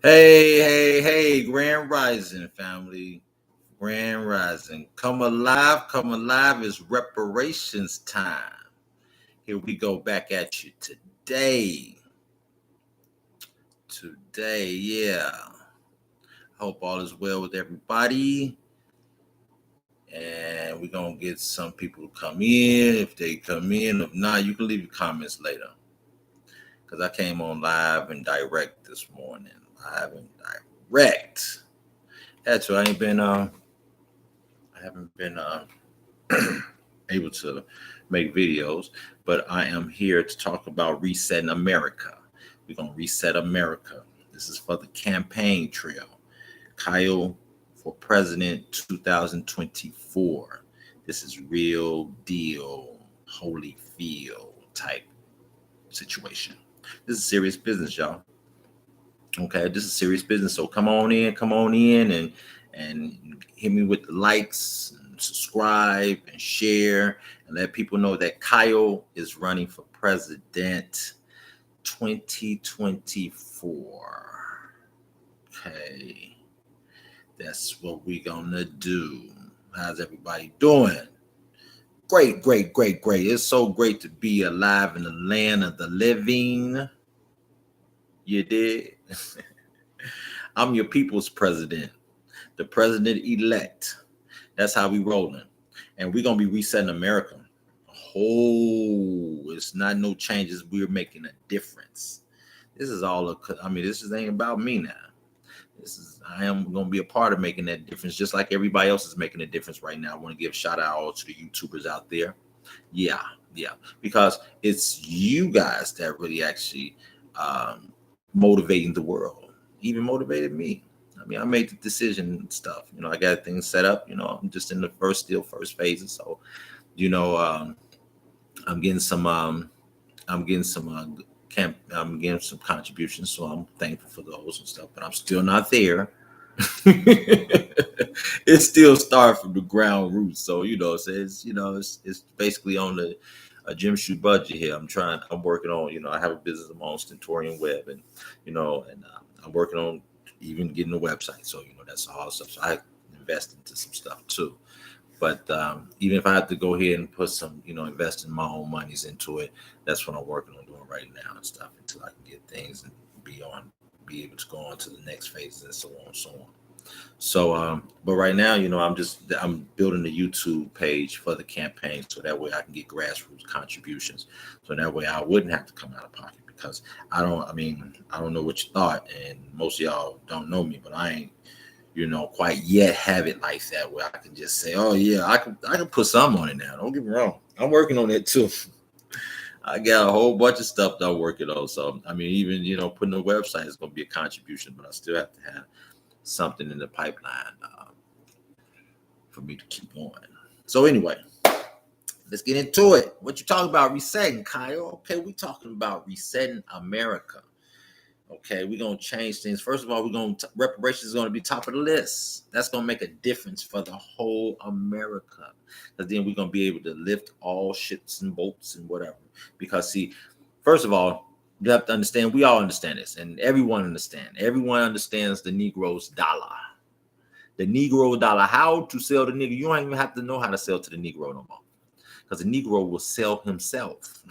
Hey, Grand Rising family. Grand Rising. Come alive is reparations time. Here we go back at you today. Yeah. Hope all is well with everybody. And we're going to get some people to come in. If they come in, if not, you can leave your comments later. Because I came on live and direct this morning. Live and direct. That's why I haven't been able to make videos, but I am here to talk about resetting America. We're going to reset America. This is for the campaign trail. Kyle for President 2024. This is real deal, Holyfield type situation. This is serious business, y'all. Okay, this is serious business. So come on in, and hit me with the likes, and subscribe, and share, and let people know that Kyle is running for president 2024. Okay, that's what we're gonna do. How's everybody doing? Great. It's so great to be alive in the land of the living. You did. I'm your people's president, the president elect. That's how we rolling. And we're going to be resetting America. It's not no changes. We're making a difference. This is this ain't about me now. I am going to be a part of making that difference, just like everybody else is making a difference right now. I want to give a shout out to the YouTubers out there. Yeah. Because it's you guys that really actually motivating the world, even motivated me. I made the decision and stuff. I got things set up. I'm just in the first phases. So, I'm getting some. I'm getting some. I'm getting some contributions. So I'm thankful for those and stuff. But I'm still not there. It still starts from the ground roots. So it's basically on the a gym shoe budget here. I'm working on. I have a business of my own, Stentorian Web, and I'm working on even getting a website. So that's all stuff. So I invest into some stuff too. But even if I have to go ahead and put some, investing my own monies into it, that's what I'm working on doing right now and stuff until I can get things and be able to go on to the next phases and so on and so on. So, but right now, I'm building a YouTube page for the campaign so that way I can get grassroots contributions. So that way I wouldn't have to come out of pocket because I don't know what you thought, and most of y'all don't know me, but I ain't, quite yet have it like that where I can just say, oh yeah, I can put some on it now. Don't get me wrong. I'm working on it too. I got a whole bunch of stuff that I'm working on. So, even, putting a website is going to be a contribution, but I still have to have something in the pipeline for me to keep going. So anyway, let's get into it. What you talking about resetting, Kyle? Okay, we talking about resetting America. Okay, we're gonna change things. First of all, reparations is gonna be top of the list. That's gonna make a difference for the whole America. Because then we're gonna be able to lift all ships and boats and whatever. Because see, first of all, you have to understand, we all understand this, and everyone understands. Everyone understands the Negro's dollar. The Negro dollar, how to sell the nigga. You don't even have to know how to sell to the Negro no more. Because the Negro will sell himself.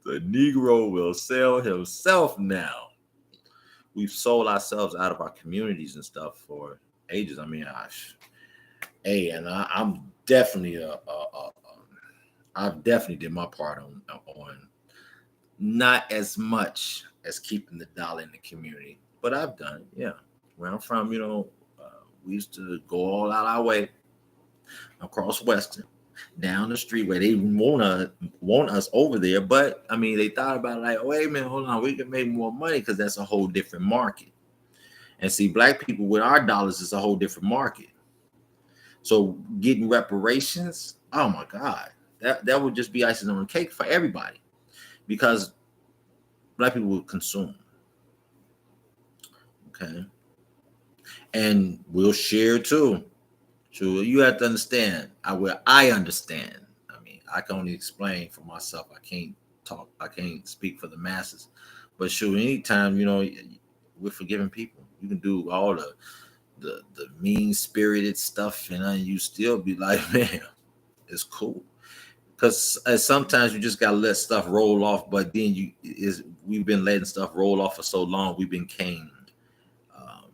The Negro will sell himself now. We've sold ourselves out of our communities and stuff for ages. I'm definitely I've definitely did my part on not as much as keeping the dollar in the community, but I've done it. Yeah, where I'm from, we used to go all out our way across Western, down the street where they want us over there. But they thought about it like, wait a minute, hold on, we can make more money because that's a whole different market. And see, black people with our dollars is a whole different market. So getting reparations, oh my God, that would just be icing on the cake for everybody because black people will consume. Okay. And we'll share too. So you have to understand. I understand. I can only explain for myself. I can't talk. I can't speak for the masses. But shoot, anytime, we're forgiving people. You can do all the mean spirited stuff, and you still be like, man, it's cool. Because sometimes you just gotta let stuff roll off. But then we've been letting stuff roll off for so long, we've been caned. Um,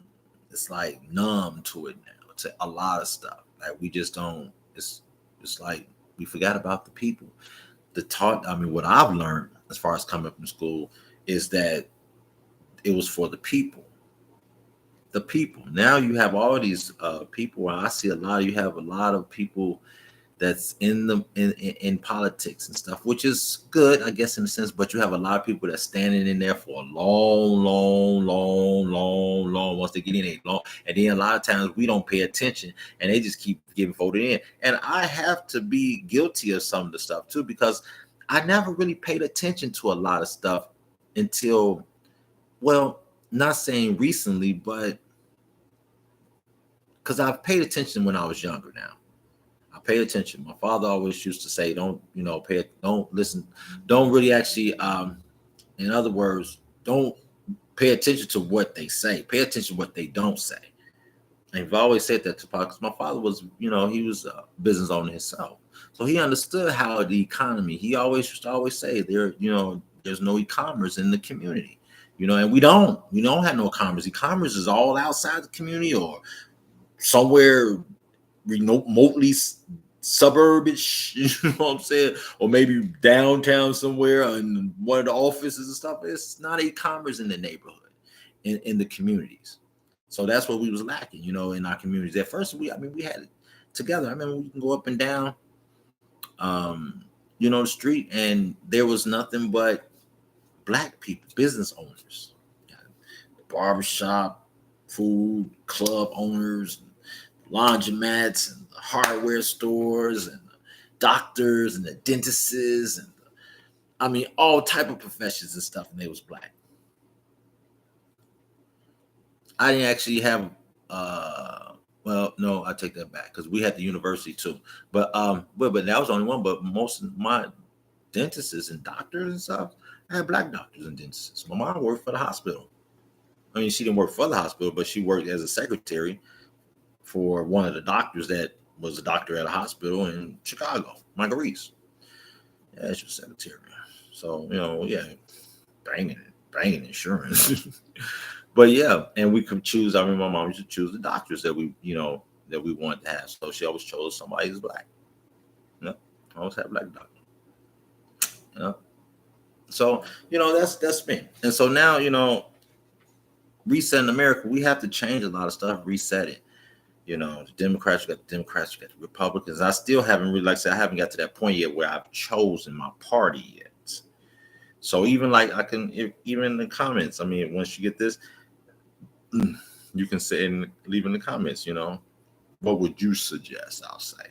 it's like numb to it now, to a lot of stuff. Like we just don't. It's like we forgot about the people. What I've learned as far as coming from school is that it was for the people. The people. Now you have all these people. I see a lot. You have a lot of people that's in politics and stuff, which is good, I guess, in a sense. But you have a lot of people that's standing in there for a long, long, long, long, long. Once they get in, they long, and then a lot of times we don't pay attention, and they just keep getting voted in. And I have to be guilty of some of the stuff too, because I never really paid attention to a lot of stuff until, well, not saying recently, but because I've paid attention when I was younger. Now I paid attention. My father always used to say, don't listen, don't really actually, in other words, don't pay attention to what they say. Pay attention to what they don't say. And I've always said that to Pop, because my father was, he was a business owner himself. So he understood how the economy, he always used to always say there's no e-commerce in the community, and we don't have no commerce. E-commerce is all outside the community or somewhere remotely suburbish, you know what I'm saying, or maybe downtown somewhere in one of the offices and stuff. It's not e-commerce in the neighborhood, in the communities. So that's what we was lacking, in our communities. At first, we had it together. I remember we can go up and down, the street, and there was nothing but black people, business owners, barbershop, food, club owners, laundromats, and the hardware stores, and the doctors, and the dentists, and all type of professions and stuff, and they was black. I didn't actually have well, no, I take that back, because we had the university too. But that was only one. But most of my dentists and doctors and stuff, I had black doctors and dentists. My mom worked for the hospital. She didn't work for the hospital, but she worked as a secretary for one of the doctors that was a doctor at a hospital in Chicago, Michael Reese. Yeah, she was secretary. So, banging insurance. But yeah, and we could choose. I remember my mom used to choose the doctors that we wanted to have. So she always chose somebody who's black. I always had black doctor. So, that's me. And so now, resetting America, we have to change a lot of stuff, reset it. The Democrats, you got the Democrats, you got the Republicans. I still haven't really, like I said, I haven't got to that point yet where I've chosen my party yet. So even even in the comments, once you get this, you can say and leave in the comments, what would you suggest? I'll say.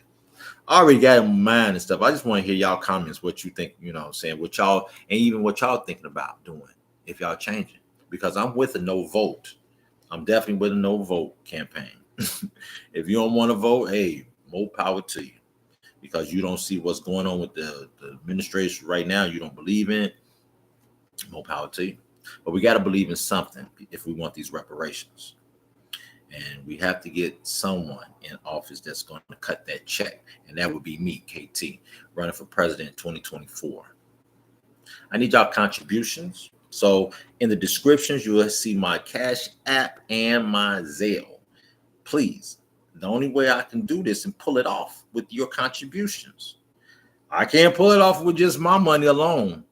I already got in mind and stuff. I just want to hear y'all comments, what you think, saying what y'all, and even what y'all thinking about doing if y'all changing. Because I'm with a no vote. I'm definitely with a no vote campaign. If you don't want to vote, hey, more power to you, because you don't see what's going on with the administration right now. You don't believe in it. More power to you. But we got to believe in something if we want these reparations. And we have to get someone in office that's going to cut that check. And that would be me, KT, running for president in 2024. I need y'all contributions. So in the descriptions, you will see my Cash App and my Zelle. Please, the only way I can do this and pull it off with your contributions. I can't pull it off with just my money alone.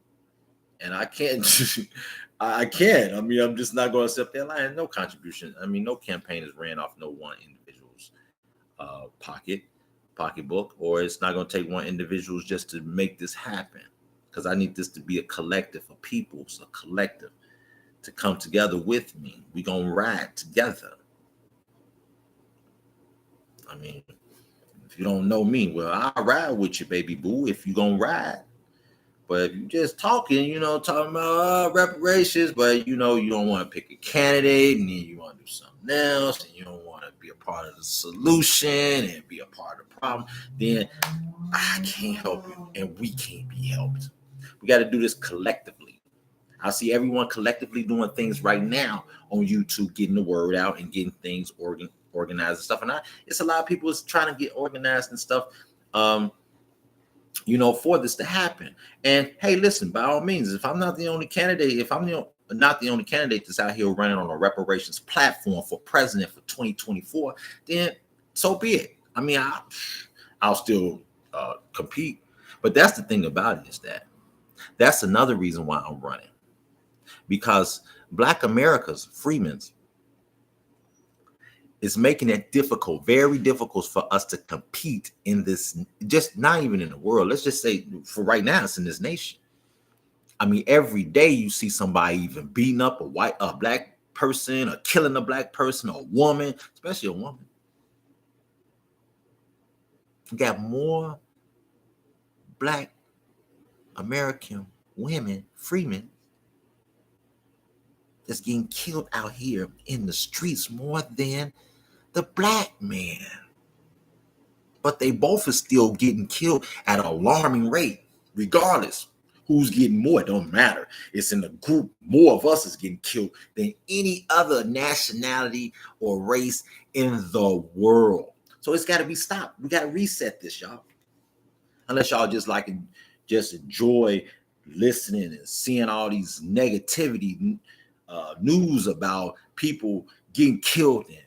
And I can't. I can't. I'm just not going to accept that line. No contribution. No campaign is ran off no one individual's pocketbook, or it's not going to take one individual just to make this happen. Because I need this to be a collective of peoples, a collective to come together with me. We're going to ride together. If you don't know me, well, I'll ride with you, baby boo, if you're going to ride. But if you're just talking, talking about reparations, but you don't want to pick a candidate, and then you want to do something else, and you don't want to be a part of the solution and be a part of the problem, then I can't help you, and we can't be helped. We got to do this collectively. I see everyone collectively doing things right now on YouTube, getting the word out and getting things organized and stuff. And it's a lot of people is trying to get organized and stuff, for this to happen. And hey, listen, by all means, if I'm not the only candidate, if I'm not the only candidate that's out here running on a reparations platform for president for 2024, then so be it. I mean, I'll still compete. But that's the thing about it, is that's another reason why I'm running. Because Black America's freedmen is making it difficult, very difficult for us to compete in this, just not even in the world. Let's just say for right now, it's in this nation. I mean, every day you see somebody even beating up a black person, or killing a black person, or a woman, especially a woman. You got more Black American women, freemen, that's getting killed out here in the streets more than the black man. But they both are still getting killed at an alarming rate, regardless who's getting more. It don't matter. It's in the group. More of us is getting killed than any other nationality or race in the world. So it's got to be stopped. We got to reset this, y'all. Unless y'all just enjoy listening and seeing all these negativity news about people getting killed, and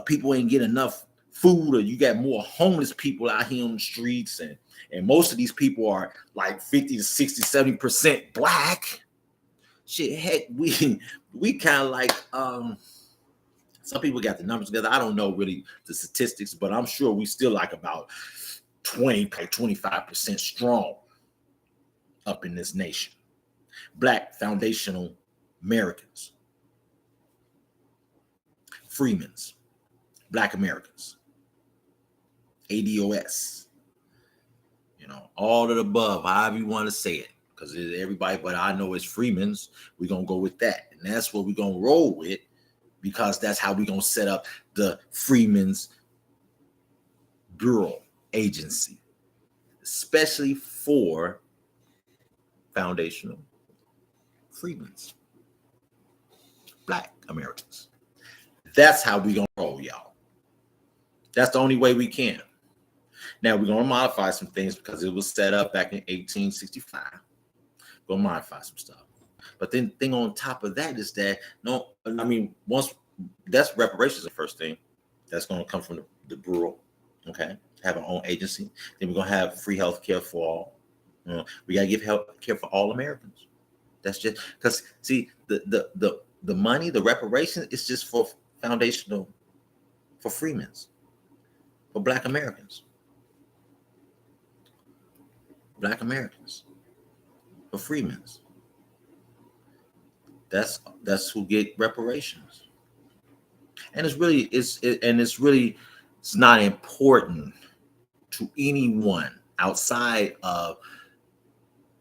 people ain't getting enough food, or you got more homeless people out here on the streets, and most of these people are like 50 to 60, 70% black. Shit, heck, we kind of like some people got the numbers together. I don't know really the statistics, but I'm sure we still like about 25% strong up in this nation. Black foundational Americans, Freedmen's, Black Americans, ADOS, all of the above, however you want to say it, because everybody, but I know it's Freedmen's. We're going to go with that. And that's what we're going to roll with, because that's how we're going to set up the Freedmen's Bureau Agency, especially for foundational Freedmen's, Black Americans. That's how we gonna roll, y'all. That's the only way we can. Now we're gonna modify some things because it was set up back in 1865. We're gonna modify some stuff. But then the thing on top of that is that once that's reparations, the first thing that's gonna come from the Bureau. Okay, have our own agency. Then we're gonna have free health care for all. We gotta give health care for all Americans. That's just because see the money, the reparations, is just for foundational, for freedmen, for Black Americans. Black Americans, for freedmen. That's who get reparations. And it's not important to anyone outside of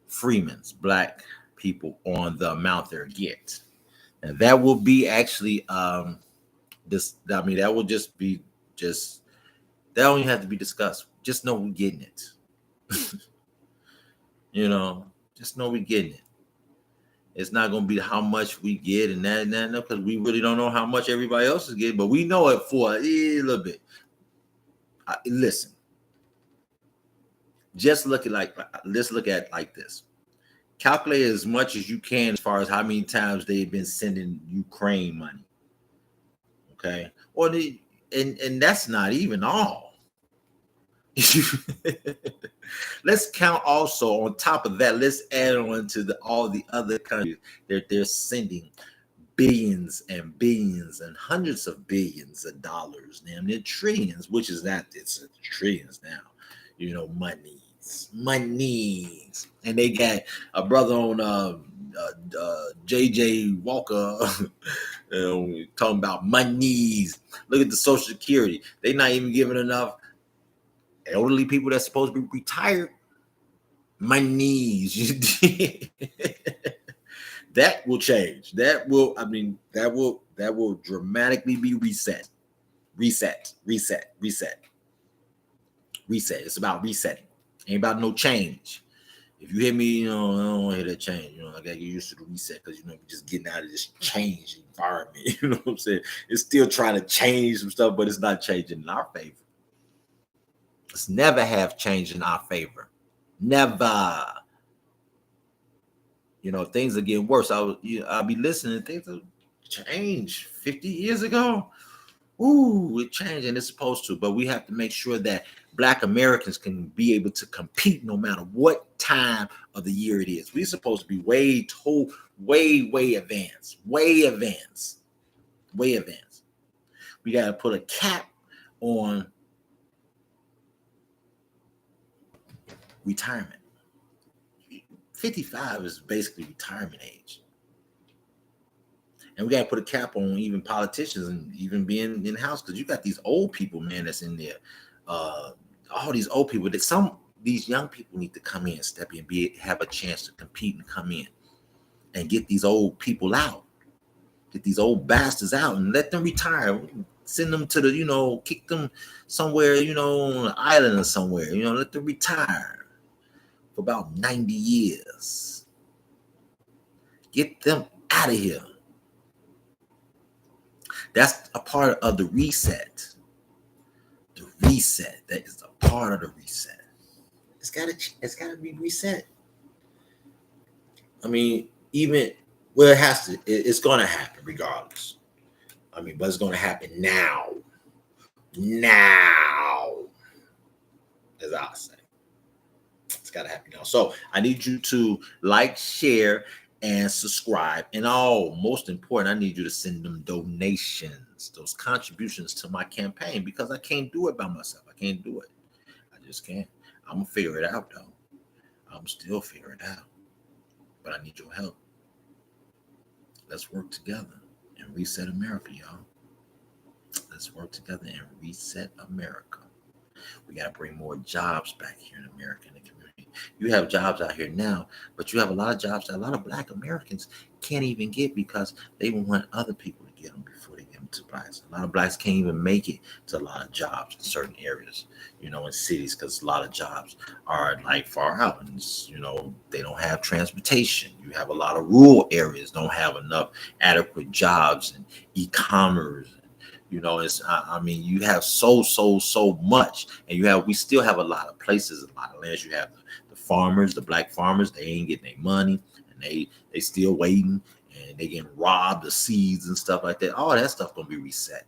freedmen's, Black people, on the amount they get. And that will be actually that will just be that don't even have to be discussed. Just know we're getting it. Just know we're getting it. It's not going to be how much we get and that, because we really don't know how much everybody else is getting, but we know it for a little bit. Listen, let's look at like this. Calculate as much as you can as far as how many times they've been sending Ukraine money. Okay, and that's not even all. Let's count also on top of that. Let's add on to all the other countries that they're sending billions and billions and hundreds of billions of dollars, damn near trillions, which is that it's trillions now. Monies, and they got a brother on JJ Walker talking about monies. Look at the Social Security. They're not even giving enough elderly people that's supposed to be retired monies. That will change. That will dramatically be reset. It's about resetting. Ain't about no change. If you hear me, I don't want to hear that change. I gotta get used to the reset because we're just getting out of this change environment. You know what I'm saying? It's still trying to change some stuff, but it's not changing in our favor. It's never have changed in our favor. Never. Things are getting worse. I'll be listening. Things have changed 50 years ago. Ooh, it changed, and it's supposed to. But we have to make sure that Black Americans can be able to compete no matter what time of the year it is. We're supposed to be way advanced. Way advanced. We got to put a cap on retirement. 55 is basically retirement age. And we got to put a cap on even politicians and even being in house, because you got these old people, man, that's in there. All these old people these young people need to come in, step in, have a chance to compete and come in and get these old people out, get these old bastards out and let them retire. Send them to the, kick them somewhere, on an island or somewhere, let them retire for about 90 years. Get them out of here. That's a part of the reset. The reset. That is a part of the reset. It's gotta be reset. I mean, it has to. It's gonna happen regardless. I mean, but it's gonna happen now. Now, as I say, it's gotta happen now. So I need you to like, share, and subscribe. And most important, I need you to send them donations, those contributions to my campaign, because I can't do it by myself. I can't do it. I just can't. I'm gonna figure it out though. I'm still figuring it out. But I need your help. Let's work together and reset America, y'all. Let's work together and reset America. We got to bring more jobs back here in America, in the community. You have jobs out here now, but you have a lot of jobs that a lot of Black Americans can't even get because they want other people to get them before they get them to Blacks. A lot of Blacks can't even make it to a lot of jobs in certain areas, in cities, because a lot of jobs are like far out, and they don't have transportation. You have a lot of rural areas don't have enough adequate jobs and e-commerce. You have so much, and we still have a lot of places, a lot of lands. You have the farmers, the Black farmers, they ain't getting their money, and they still waiting, and they getting robbed of seeds and stuff like that. All that stuff gonna be reset.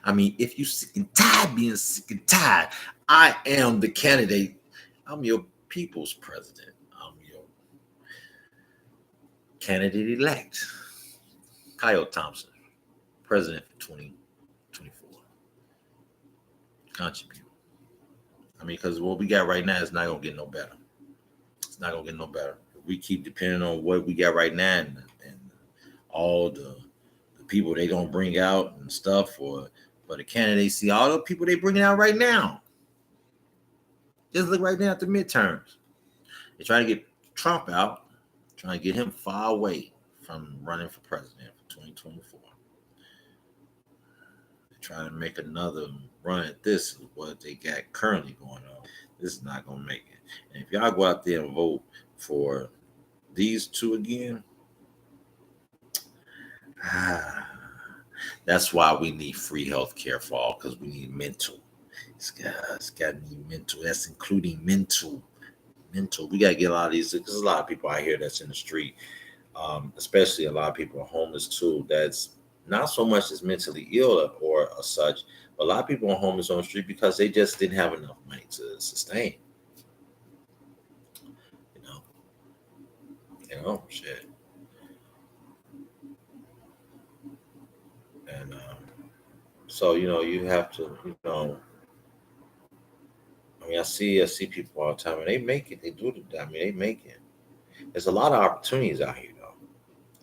I mean, if you sick and tired being sick and tired, I am the candidate. I'm your people's president. I'm your candidate elect, Kyle Thompson. President for 2024. Contribute. I mean, because what we got right now is not gonna get no better. It's not gonna get no better. If we keep depending on what we got right now and all the people they gonna bring out and stuff for the candidacy, all the people they bringing out right now. Just look right now at the midterms. They're trying to get Trump out, trying to get him far away from running for president for 2024. Trying to make another run at this is what they got currently going on. This is not gonna make it. And if y'all go out there and vote for these two again, that's why we need free health care for all, because we need mental. It's got to need mental. That's including mental. We got to get a lot of these. There's a lot of people out here that's in the street, especially a lot of people are homeless too. That's not so much as mentally ill or such, but a lot of people are homeless on the street because they just didn't have enough money to sustain. Shit. And so you have to, I mean, I see people all the time, and they make it. They do it. I mean, they make it. There's a lot of opportunities out here, though.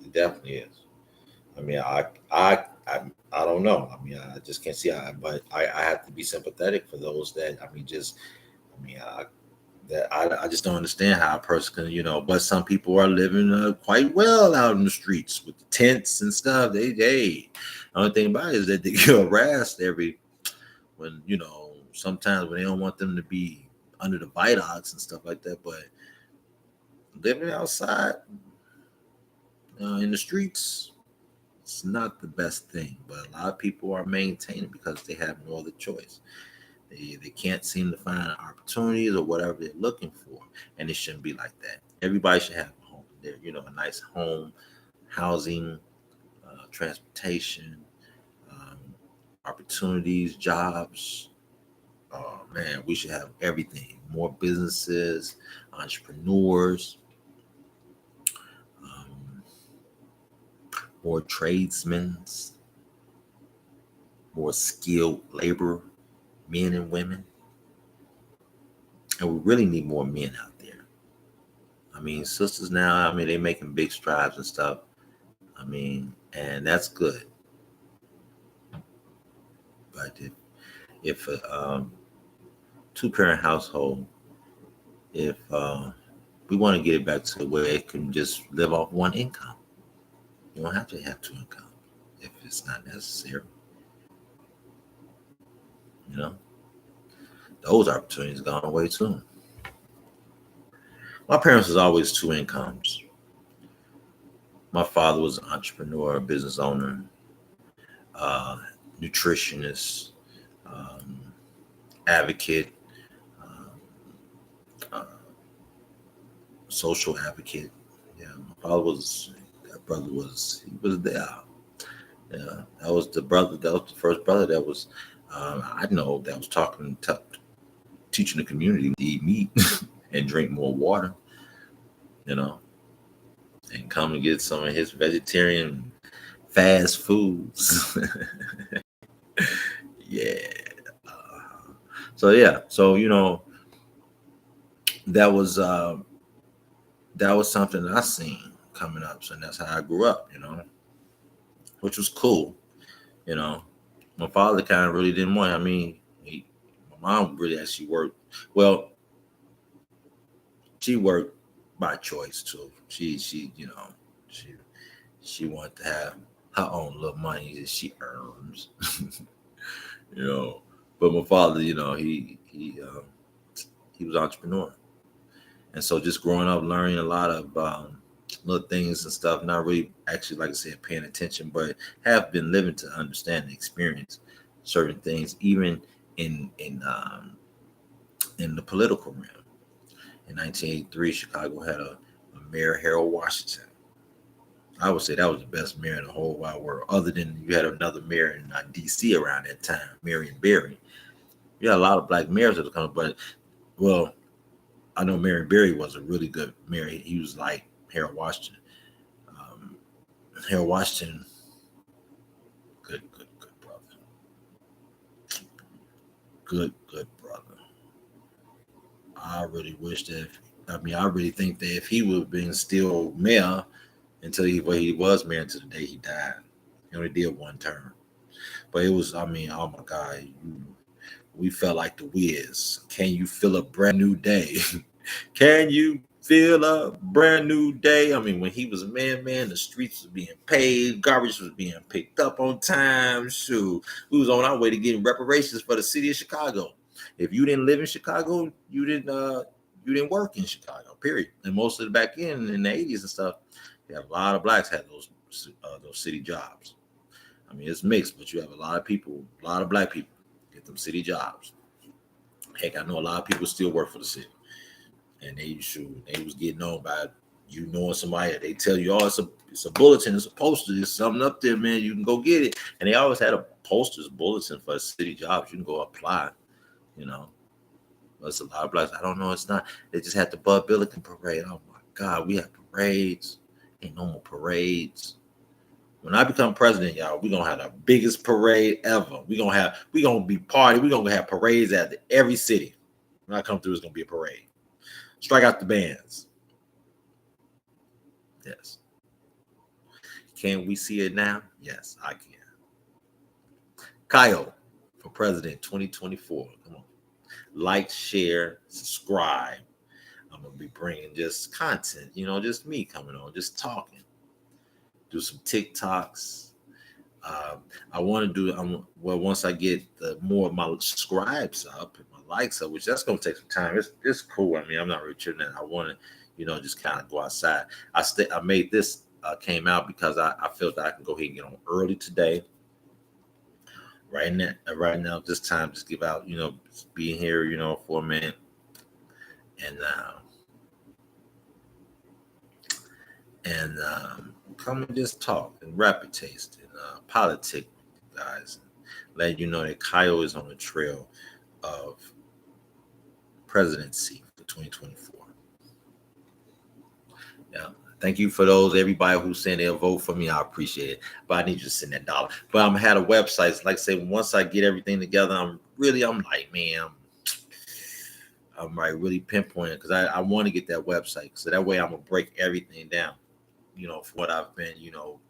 It definitely is. I mean, I don't know. I mean, I just can't see. But I have to be sympathetic for those that. I just don't understand how a person can, But some people are living quite well out in the streets with the tents and stuff. The only thing about it is that they get harassed sometimes when they don't want them to be under the viaducts and stuff like that. But living outside in the streets, it's not the best thing. But a lot of people are maintaining because they have no other choice. They can't seem to find opportunities or whatever they're looking for, and it shouldn't be like that. Everybody should have a home. There, a nice home, housing, transportation, um, opportunities, jobs. Oh man, we should have everything. More businesses, entrepreneurs, um, more tradesmen, more skilled labor, men and women. And we really need more men out there. I mean, sisters now, I mean, they're making big strides and stuff. I mean, and that's good. But if a two-parent household, if we want to get it back to where it can just live off one income, you don't have to have two incomes if it's not necessary. You know, those opportunities gone away too. My parents was always two incomes. My father was an entrepreneur, business owner, uh, nutritionist, um, advocate, um, uh, social advocate. Yeah, my father was. That brother was. He was there. Yeah, that was the brother. That was the first brother that was. I know that was teaching the community to eat meat and drink more water. You know, and come and get some of his vegetarian fast foods. Yeah. Uh, so yeah. So that was something that I seen coming up. So that's how I grew up. Which was cool. You know, my father kind of really didn't want. I mean, my mom really actually worked. Well, she worked by choice too. She she wanted to have her own little money that she earns. you know, but my father, he was an entrepreneur, and so just growing up, learning a lot of little things and stuff. Not really, actually, like I said, paying attention, but have been living to understand and experience certain things, even in the political realm. In 1983, Chicago had a mayor, Harold Washington. I would say that was the best mayor in the whole wide world, other than you had another mayor in D.C. around that time, Marion Barry. You had a lot of black mayors that were coming, but well, I know Marion Barry was a really good mayor. He was like Harold Washington. Um, Harold Washington, good brother, good brother. I really wish that. I really think that if he would have been still mayor until he was mayor until the day he died. He only did one term, but it was. I mean, oh my God, we felt like the Wiz. Can you feel a brand new day? Can you feel a brand new day? I mean, when he was man, the streets was being paved, garbage was being picked up on time. Shoot, we was on our way to getting reparations for the city of Chicago. If you didn't live in Chicago, you didn't work in Chicago. Period. And most of the back in the 80s and stuff, yeah, a lot of blacks had those city jobs. I mean, it's mixed, but you have a lot of people, a lot of black people get them city jobs. Heck, I know a lot of people still work for the city, and they was getting on by knowing somebody. They tell you, oh, it's a bulletin, it's a poster, there's something up there, man. You can go get it. And they always had a posters, bulletin for city jobs. You can go apply. You know, but it's a lot of blacks. I don't know. It's not. They just had the Bud Billiken parade. Oh my God, we have parades. Ain't no more parades. When I become president, y'all, we're gonna have the biggest parade ever. We're gonna be party. We're gonna have parades at every city. When I come through, it's gonna be a parade. Strike out the bands. Yes. Can we see it now? Yes, I can. Kyle for president 2024. Come on. Like, share, subscribe. I'm gonna be bringing just content, just me coming on, just talking. Do some TikToks. I want to do. Once I get more of my subscribes up and my likes of, which that's gonna take some time. It's cool. I mean, I'm not really tripping that. I want to, just kind of go outside. I made this came out because I felt that I can go ahead and get on early today. Right now, this time, just give out, being here, for a minute, and come and just talk and rapid taste and politic, guys. Let you know that Kyle is on the trail of presidency for 2024. Yeah. Thank you for everybody who's saying they'll vote for me. I appreciate it. But I need you to send that dollar. But I'm had a website. Like I say, once I get everything together, I'm like, man, I'm like really pinpointing because I want to get that website. So that way I'm gonna break everything down, for what I've been,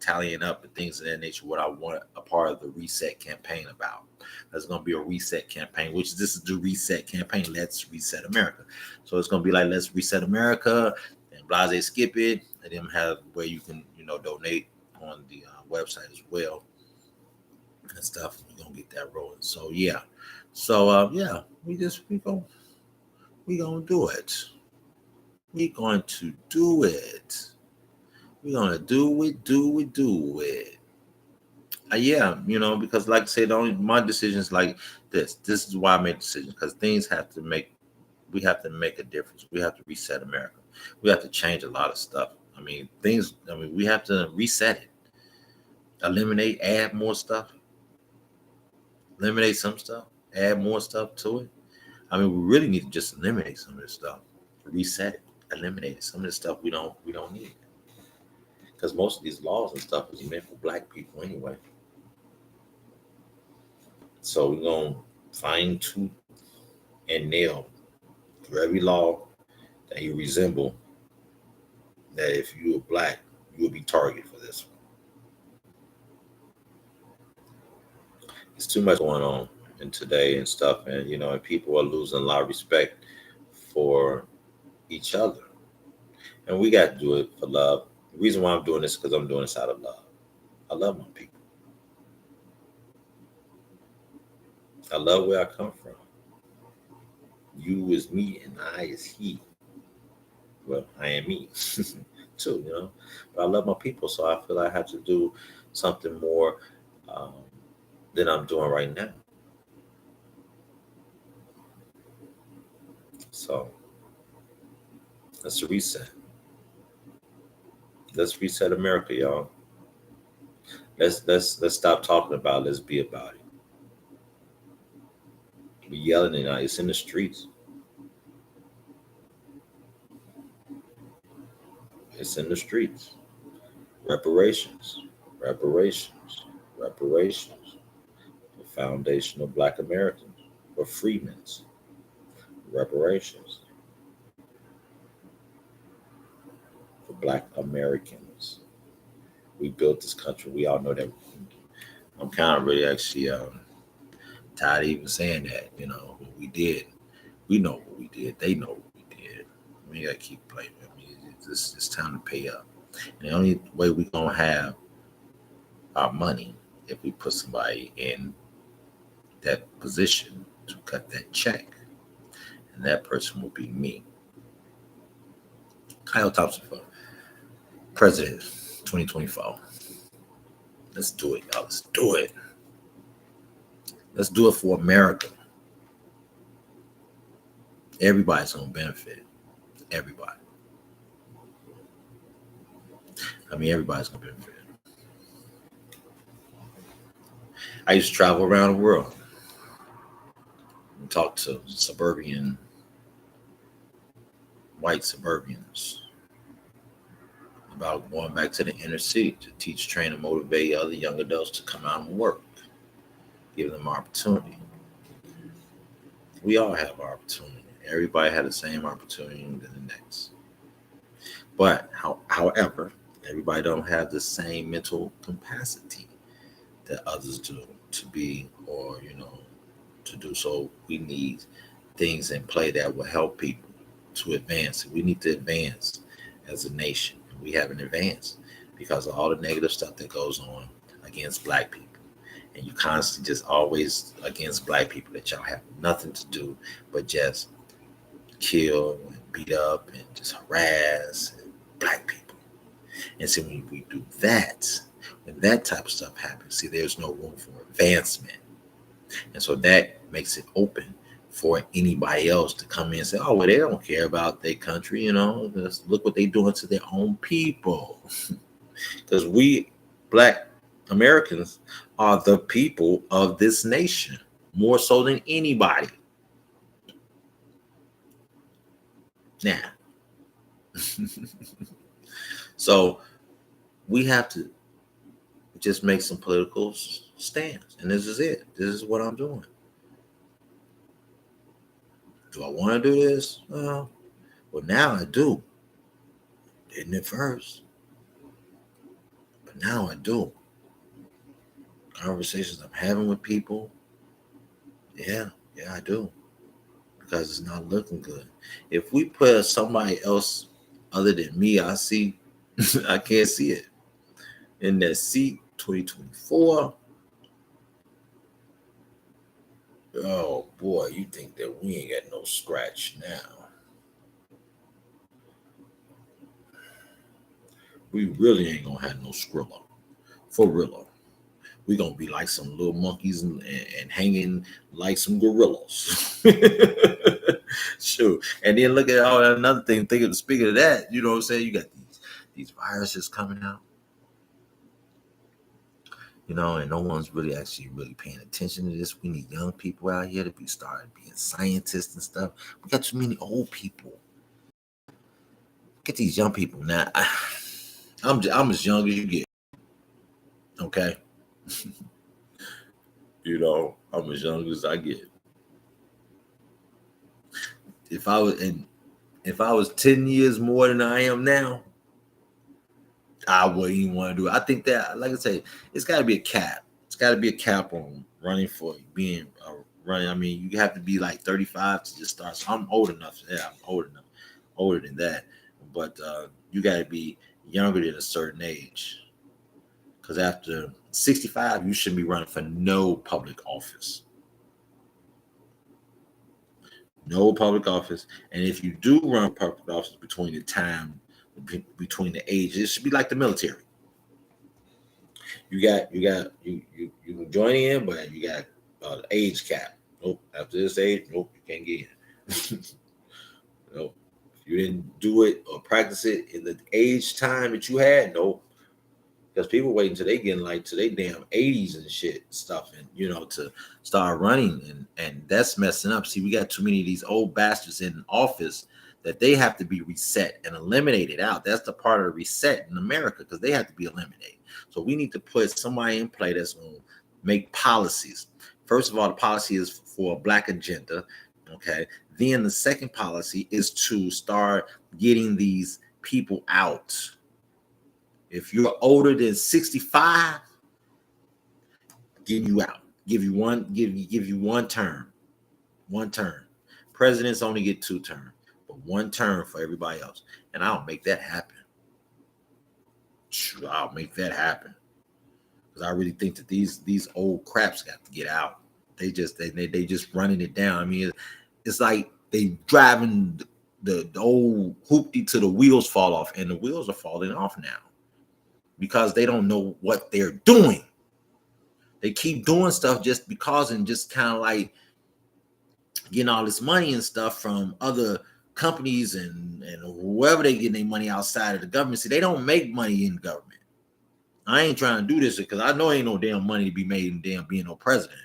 tallying up and things of that nature, what I want a part of the reset campaign about. There's going to be a reset campaign, which this is the reset campaign. Let's reset America. So it's going to be like, let's reset America and blase skip it. And then have where you can, donate on the website as well and stuff. We're going to get that rolling. So, yeah. So, yeah, we going to do it. We're going to do it. We're gonna do it. Yeah, because like I said, my decisions like this. This is why I made decisions because we have to make a difference. We have to reset America. We have to change a lot of stuff. We have to reset it. Eliminate, add more stuff. Eliminate some stuff, add more stuff to it. We really need to just eliminate some of this stuff. Reset it, eliminate it. Some of this stuff we don't need. Because most of these laws and stuff is meant for black people anyway. So we're going to fine tooth and nail for every law that you resemble, that if you are black, you will be targeted for this one. It's too much going on in today and stuff. And, and people are losing a lot of respect for each other. And we got to do it for love. The reason why I'm doing this is because I'm doing this out of love. I love my people. I love where I come from. You is me and I is he. Well, I am me too, But I love my people, so I feel I have to do something more than I'm doing right now. So let's reset. Let's reset America, y'all. Let's stop talking about it. Let's be about it. We yelling it out. It's in the streets. It's in the streets. Reparations. Reparations. Reparations. The foundation of Black Americans. For freedmen. Reparations. For Black Americans. We built this country. We all know that. I'm kind of really actually tired of even saying that, what we did. We know what we did. They know what we did. We got to keep playing. It's time to pay up. And the only way we're going to have our money if we put somebody in that position to cut that check. And that person will be me. Kyle Thompson for President 2024. Let's do it, y'all. Let's do it. Let's do it for America. Everybody's going to benefit. Everybody. Everybody's going to benefit. I used to travel around the world and talk to white suburbians about going back to the inner city to teach, train, and motivate other young adults to come out and work, give them opportunity. We all have opportunity. Everybody had the same opportunity than the next. But however, everybody don't have the same mental capacity that others do to be, or, to do. So we need things in play that will help people to advance. We need to advance as a nation. We haven't advanced because of all the negative stuff that goes on against Black people. and you constantly just always against black people that y'all have nothing to do but just kill and beat up and just harass black people. And so when we do that, when that type of stuff happens, see, there's no room for advancement. And so that makes it open for anybody else to come in and say, oh, well, they don't care about their country, just look what they're doing to their own people. Because we black Americans are the people of this nation, more so than anybody. Now, so we have to just make some political stands. And this is it. This is what I'm doing. Do I want to do this? Well, now I do. Didn't at first. But now I do. Conversations I'm having with people. Yeah, I do. Because it's not looking good. If we put somebody else other than me, I can't see it. In that seat, 2024. Oh boy, you think that we ain't got no scratch now. We really ain't gonna have no Skrilla. For real. We gonna be like some little monkeys and hanging like some gorillas. Sure. And then look at another thing. Speaking of that, you know what I'm saying? You got these viruses coming out. And no one's really paying attention to this. We need young people out here to be starting being scientists and stuff. We got too many old people. Get these young people now. I'm as young as you get. Okay. I'm as young as I get. If I was 10 years more than I am now, I wouldn't even want to do it. I think that, like I say, it's got to be a cap. It's got to be a cap on running for being running. I mean, you have to be like 35 to just start. So I'm old enough. Yeah, I'm old enough. Older than that. But you got to be younger than a certain age. Because after 65, you shouldn't be running for no public office. No public office. And if you do run public office between the ages, it should be like the military. You can join in, but you got age cap. Nope. After this age, nope, you can't get in. Nope. If you didn't do it or practice it in the age time that you had, nope. Because people wait until they get to their damn 80s and shit stuff, and to start running, and that's messing up. See, we got too many of these old bastards in office that they have to be reset and eliminated out. That's the part of the reset in America, because they have to be eliminated. So we need to put somebody in play that's going to make policies. First of all, the policy is for a black agenda. Okay. Then the second policy is to start getting these people out. If you're older than 65, get you out. Give you one term. One term. Presidents only get 2 terms, but 1 term for everybody else. And I'll make that happen. I'll make that happen. Because I really think that these old craps got to get out. They just running it down. I mean, it's like they driving the old hoopty till the wheels fall off, and the wheels are falling off now. Because they don't know what they're doing. They keep doing stuff just because, and just kind of like getting all this money and stuff from other companies and whoever they get their money outside of the government. See, they don't make money in government. I ain't trying to do this because I know ain't no damn money to be made in damn being no president.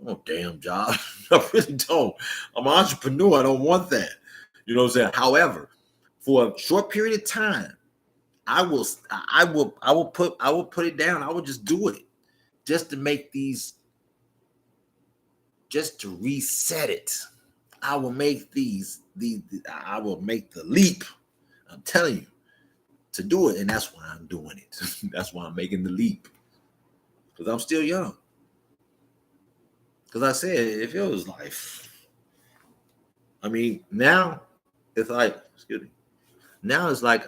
No damn job. I really don't. I'm an entrepreneur. I don't want that. You know what I'm saying? However, for a short period of time, I will put it down. I will just do it just to make just to reset it. I will make I will make the leap. I'm telling you to do it. And that's why I'm doing it. That's why I'm making the leap. Because I'm still young. Because I said, if it was like, I mean, now it's like, excuse me. Now it's like,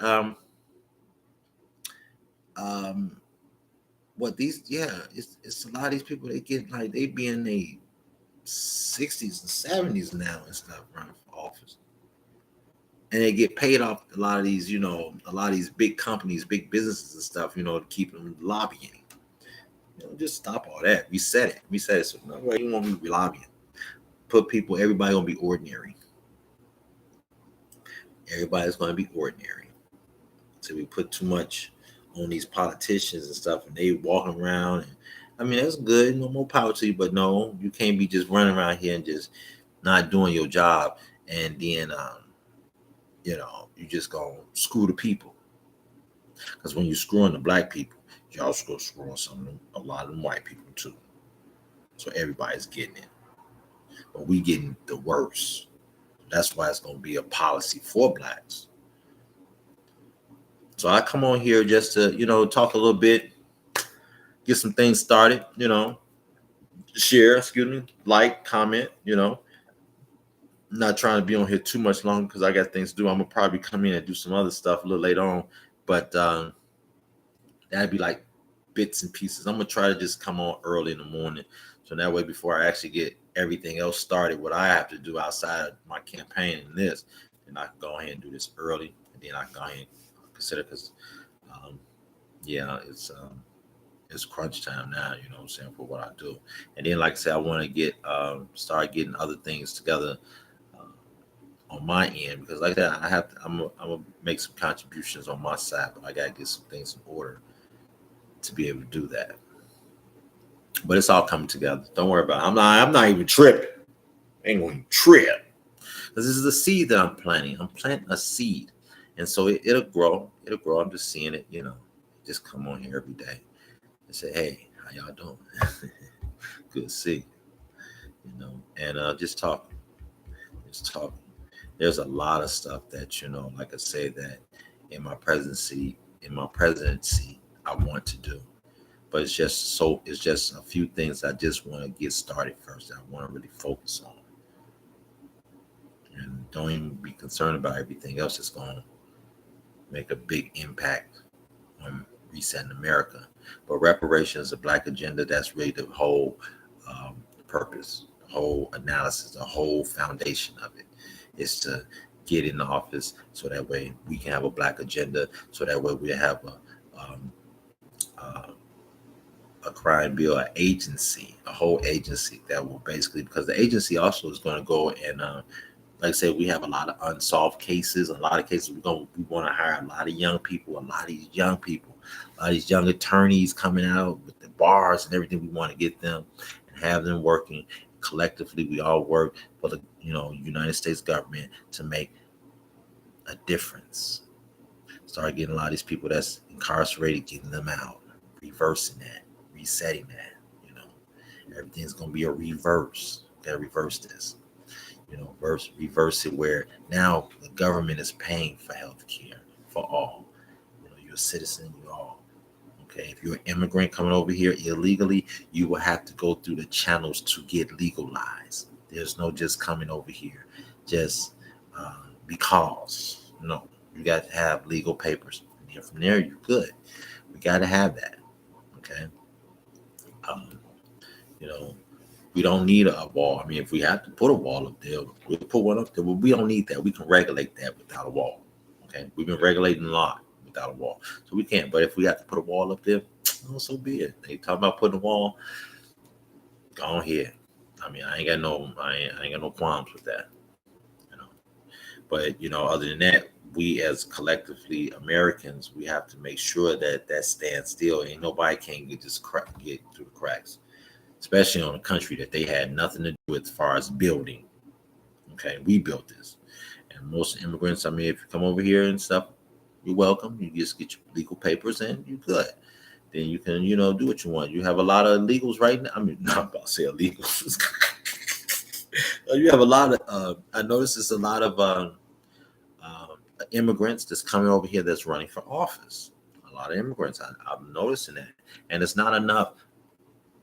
what these, yeah, it's a lot of these people, they get like, they be in their 60s and 70s now and stuff running for office. And they get paid off a lot of these, a lot of these big companies, big businesses and stuff, to keep them lobbying. Just stop all that. Reset it. Reset it. So no way you want me to be lobbying. Put people, everybody gonna be ordinary. Everybody's gonna be ordinary. So we put too much on these politicians and stuff, and they walking around. And I mean, that's good. No more power to you, but no, you can't be just running around here and just not doing your job, and then you just gonna screw the people. Because when you're screwing the black people, you also go screwing a lot of them white people too. So everybody's getting it, but we getting the worst. That's why it's gonna be a policy for blacks. So I come on here just to, talk a little bit, get some things started, share, like, comment, not trying to be on here too much long because I got things to do. I'm gonna probably come in and do some other stuff a little later on, but that'd be like bits and pieces. I'm gonna try to just come on early in the morning, so that way before I actually get everything else started, what I have to do outside of my campaign and this, and I can go ahead and do this early, and then I can go ahead and consider, because it's crunch time now, what I'm saying, for what I do. And then, like I said, I want to get start getting other things together on my end, because like that, I'm gonna make some contributions on my side, but I gotta get some things in order to be able to do that. But it's all coming together. Don't worry about it. I'm not even tripping. I ain't going to trip. Because this is a seed that I'm planting. I'm planting a seed. And so it'll grow. It'll grow. I'm just seeing it, Just come on here every day and say, hey, how y'all doing? Good to see you. And just talk. Just talk. There's a lot of stuff that, like I said, that in my presidency, I want to do. But it's just a few things I just want to get started first, that I want to really focus on. And don't even be concerned about everything else that's going to make a big impact on resetting America. But reparations, the Black agenda, that's really the whole purpose, the whole analysis, the whole foundation of it, is to get in the office so that way we can have a Black agenda, so that way we have a crime bill, an agency, a whole agency that will basically, because the agency also is going to go and, like I said, we have a lot of unsolved cases. A lot of cases we want to hire a lot of young people, a lot of these young attorneys coming out with the bars and everything. We want to get them and have them working collectively. We all work for the United States government to make a difference. Start getting a lot of these people that's incarcerated, getting them out, reversing that, resetting that. Everything's gonna be a reverse. Gotta reverse this. Reverse it, where now the government is paying for health care for all. You're a citizen, you all. Okay, if you're an immigrant coming over here illegally, you will have to go through the channels to get legalized. There's no just coming over here just because. No, you got to have legal papers. And then from there, you're good. We got to have that. Okay. We don't need a wall. I mean, if we have to put a wall up there, we'll put one up there. But we don't need that. We can regulate that without a wall. Okay. We've been regulating a lot without a wall. So we can't. But if we have to put a wall up there, so be it. They talk about putting a wall. Go on here. I mean, I ain't got no qualms with that. But other than that, we as collectively Americans, we have to make sure that stands still. Ain't nobody can get through the cracks, especially on a country that they had nothing to do with as far as building. Okay, we built this, and most immigrants. I mean, if you come over here and stuff, you're welcome. You just get your legal papers and you're good. Then you can, do what you want. You have a lot of illegals right now. I mean, not about to say illegals. You have a lot of. I noticed there's a lot of immigrants that's coming over here that's running for office. A lot of immigrants. I'm noticing that, and it's not enough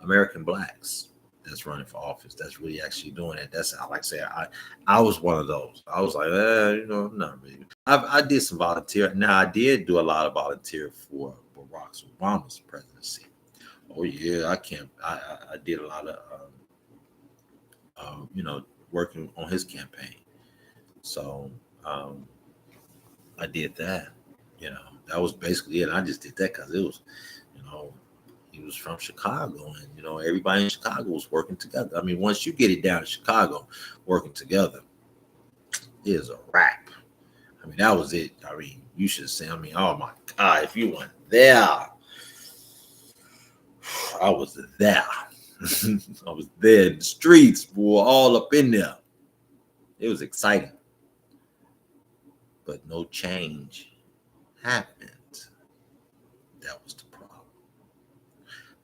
American blacks that's running for office that's really actually doing it. That's, like I said, I was one of those. I was like, not really. I did some volunteer. Now I did do a lot of volunteer for Barack Obama's presidency, Oh yeah, I can't. I did a lot of working on his campaign. So um, I did that. That was basically it. I just did that because it was, you know, he was from Chicago, and everybody in Chicago was working together. I mean, once you get it down to Chicago, working together is a wrap. I mean, that was it. I mean, you should say. I mean, oh my God, if you weren't there, I was there. I was there in the streets, boy, all up in there. It was exciting, but no change happened. That was the problem.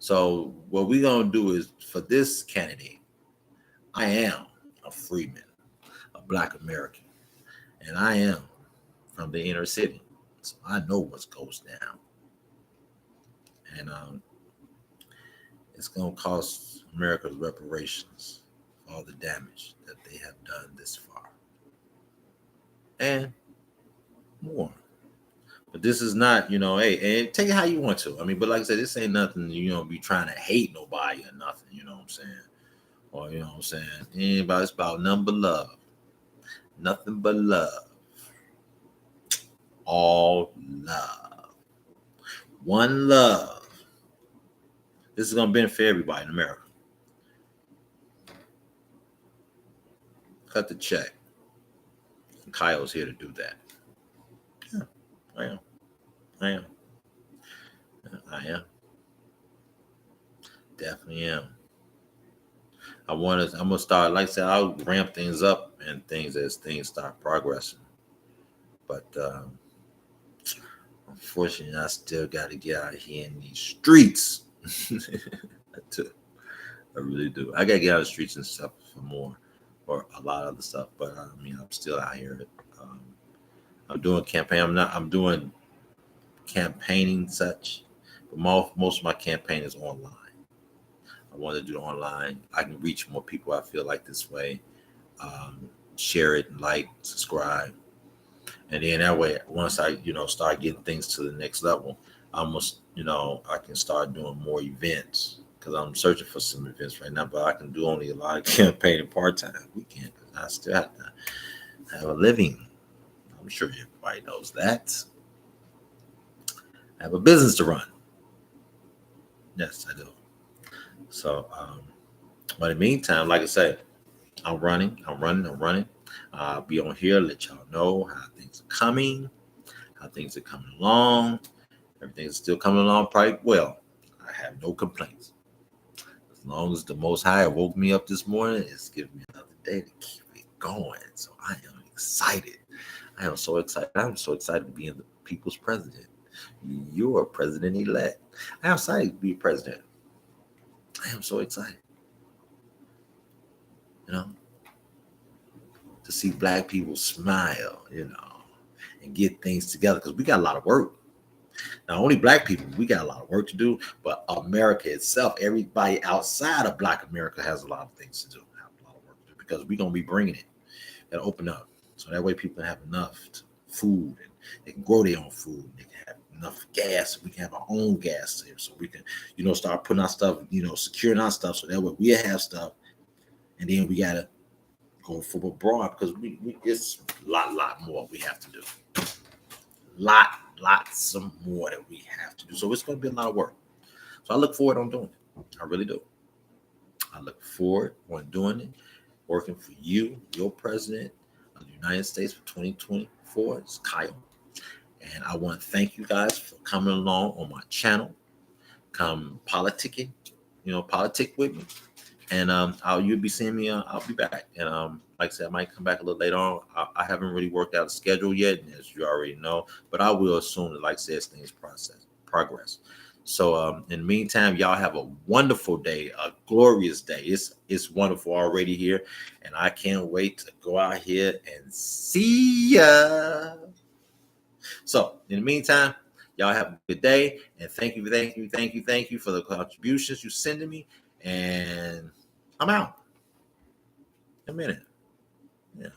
So what we're gonna do is for this candidate, I am a freedman, a Black American, and I am from the inner city, so I know what goes down, and it's gonna cost America's reparations for all the damage that they have done this far, and more. But this is not, hey, and take it how you want to. I mean, but like I said, this ain't nothing, be trying to hate nobody or nothing, you know what I'm saying? Or, you know what I'm saying? It's about nothing but love. Nothing but love. All love. One love. This is going to benefit everybody in America. Cut the check. And Kyle's here to do that. Yeah, I am. I am. I am. Definitely am. I'm gonna start, like I said, I'll ramp things up and things as things start progressing. But unfortunately, I still got to get out here in these streets. I really do. I got to get out of the streets and stuff for more, or a lot of other stuff. But I mean, I'm still out here. Um, I'm doing campaign. I'm doing campaigning such, but most of my campaign is online. I want to do it online. I can reach more people. I feel like this way. Share it, like, subscribe, and then that way, once I start getting things to the next level, I can start doing more events because I'm searching for some events right now. But I can do only a lot of campaigning part time weekend because I still have to have a living. I'm sure everybody knows that. I have a business to run. Yes, I do. So, but in the meantime, like I said, I'm running. I'll be on here, let y'all know how things are coming, how things are coming along. Everything's still coming along quite well. I have no complaints. As long as the Most High woke me up this morning, it's giving me another day to keep it going. So I am excited. I am so excited. I'm so excited to be the people's president. You're president-elect. I am excited to be president. I am so excited. To see Black people smile, and get things together because we got a lot of work. Not only Black people, we got a lot of work to do, but America itself, everybody outside of Black America has a lot of things to do, have a lot of work to do because we're going to be bringing it and open up. So that way people can have enough food and they can grow their own food. They can have enough gas. We can have our own gas here so we can, start putting our stuff, securing our stuff so that way we have stuff. And then we got to go for abroad because it's a lot more we have to do. Lots of more that we have to do. So it's going to be a lot of work. So I look forward on doing it. I really do. I look forward on doing it, working for you, your president of the United States for 2024. It's Kyle. And I want to thank you guys for coming along on my channel. Come politicking, politic with me. And you'll be seeing me. I'll be back. And like I said, I might come back a little later on. I haven't really worked out a schedule yet, as you already know. But I will assume that, like I said, things progress. So in the meantime, y'all have a wonderful day, a glorious day. It's wonderful already here, and I can't wait to go out here and see ya. So in the meantime, y'all have a good day, and thank you for the contributions you're sending me. And I'm out. A minute. Yeah.